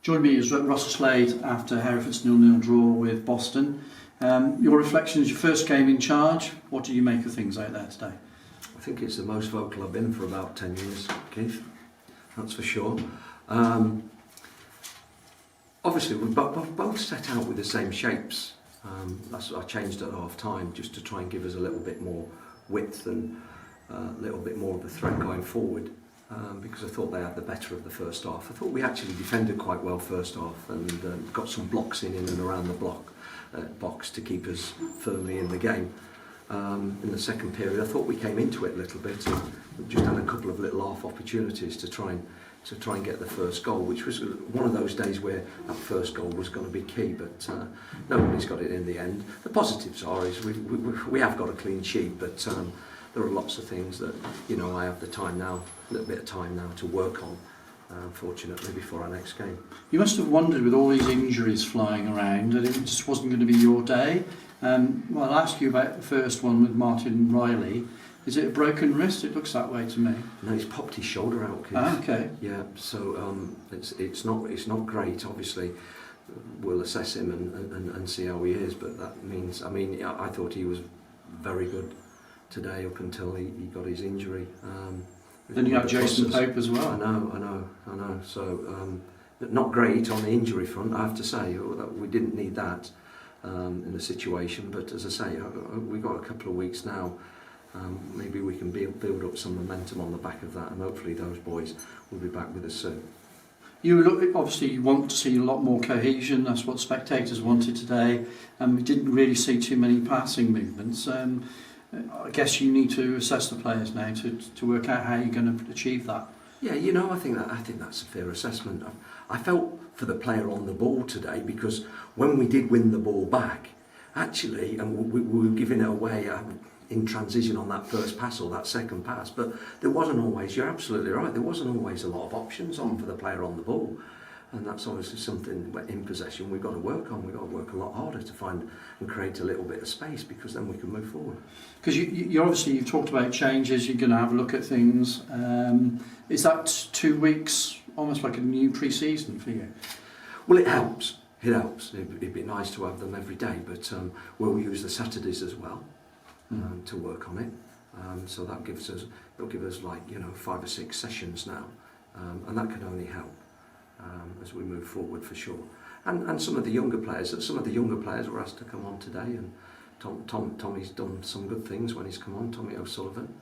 Join me is Russell Slade after Hereford's 0-0 draw with Boston. Your reflections, your first game in charge, what do you make of things out there today? I think it's the most vocal I've been for about 10 years, Keith, that's for sure. Obviously we both set out with the same shapes. That's what I changed at half time, just to try and give us a little bit more width and a little bit more of a threat going forward. Because I thought they had the better of the first half. I thought we actually defended quite well first half and got some blocks in and around the box to keep us firmly in the game. In the second period I thought we came into it a little bit and just had a couple of little half opportunities to try and get the first goal, which was one of those days where that first goal was going to be key, but nobody's got it in the end. The positives are is we have got a clean sheet, but there are lots of things that, you know, I have the time now, a little bit of time now to work on, fortunately, before our next game. You must have wondered with all these injuries flying around that it just wasn't going to be your day. Well, I'll ask you about the first one with Martin Riley. Is it a broken wrist? It looks that way to me. No, he's popped his shoulder out, Keith. Ah, okay. Yeah, so it's not great. Obviously, we'll assess him and see how he is, but that means, I mean, I thought he was very good today up until he got his injury. Then you have Jason Pope as well. I know. So not great on the injury front, I have to say. We didn't need that in the situation, but as I say, we've got a couple of weeks now. Maybe we can build up some momentum on the back of that, and hopefully those boys will be back with us soon. Obviously you want to see a lot more cohesion. That's what spectators wanted today, and we didn't really see too many passing movements. I guess you need to assess the players now to work out how you're going to achieve that. Yeah, you know, I think that's a fair assessment. I felt for the player on the ball today, because when we did win the ball back, actually, and we were giving it away in transition on that first pass or that second pass, but there wasn't always, you're absolutely right, there wasn't always a lot of options on for the player on the ball. And that's obviously something in possession we've got to work on. We've got to work a lot harder to find and create a little bit of space, because then we can move forward. Because you've talked about changes, you're going to have a look at things. Is that 2 weeks almost like a new pre-season for you? Well, it helps. It helps. It'd be nice to have them every day, but we'll use the Saturdays as well to work on it. So it'll give us like, you know, 5 or 6 sessions now, and that can only help. As we move forward, for sure, and some of the younger players were asked to come on today, and Tommy's done some good things when he's come on, Tommy O'Sullivan,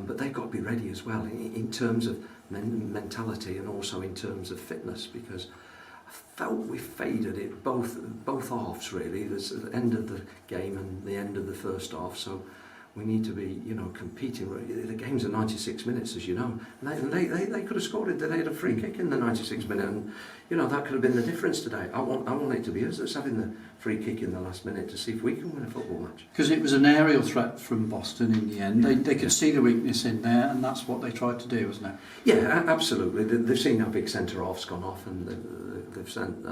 but they've got to be ready as well in terms of mentality and also in terms of fitness, because I felt we faded it both halves really. There's the end of the game and the end of the first half, so we need to be, you know, competing. The games are 96 minutes, as you know. And they could have scored it. They had a free kick in the 96th minute, and you know that could have been the difference today. I want it to be us that's having the free kick in the last minute to see if we can win a football match. Because it was an aerial threat from Boston in the end. They could see the weakness in there, and that's what they tried to do, wasn't it? Yeah, absolutely. They've seen our big centre half's gone off, and they've sent.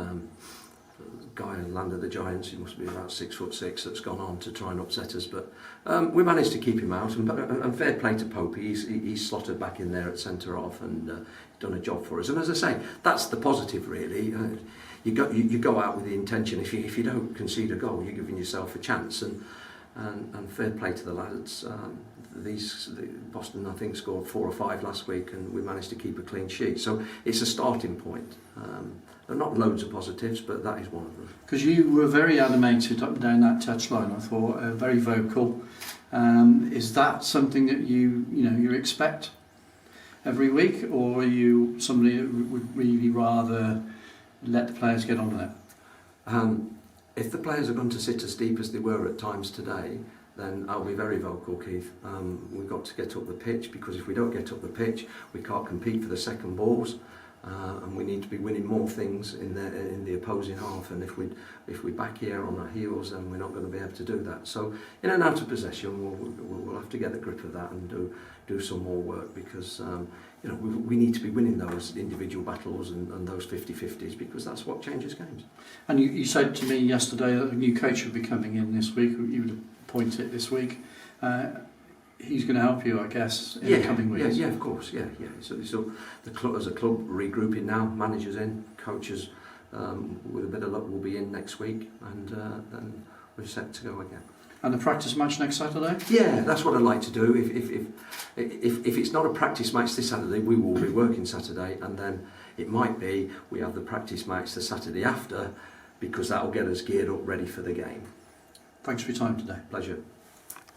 Guy in Land of the Giants, he must be about 6'6", that's gone on to try and upset us, but we managed to keep him out, and fair play to Pope. He's slotted back in there at centre half and done a job for us. And as I say, that's the positive really. You go out with the intention, if you don't concede a goal, you're giving yourself a chance, and fair play to the lads. Boston, I think, scored 4 or 5 last week, and we managed to keep a clean sheet. So it's a starting point. There are not loads of positives, but that is one of them. Because you were very animated up and down that touchline, I thought, very vocal. Is that something that you expect every week, or are you somebody that would really rather let the players get on with it? If the players are going to sit as deep as they were at times today, then I'll be very vocal, Keith. We've got to get up the pitch, because if we don't get up the pitch, we can't compete for the second balls, and we need to be winning more things in the opposing half. And if we back here on our heels, then we're not going to be able to do that. So in and out of possession, we'll have to get the grip of that and do some more work, because you know, we need to be winning those individual battles and those 50-50s, because that's what changes games. And you said to me yesterday that a new coach would be coming in this week. You would appoint it this week. he's going to help you, I guess, in the coming weeks. Yeah, of course, yeah. So the club, as a club, regrouping now, managers in, coaches, with a bit of luck, will be in next week, and then we're set to go again. And the practice match next Saturday? Yeah, that's what I'd like to do. If it's not a practice match this Saturday, we will be working Saturday, and then it might be we have the practice match the Saturday after, because that'll get us geared up ready for the game. Thanks for your time today. Pleasure.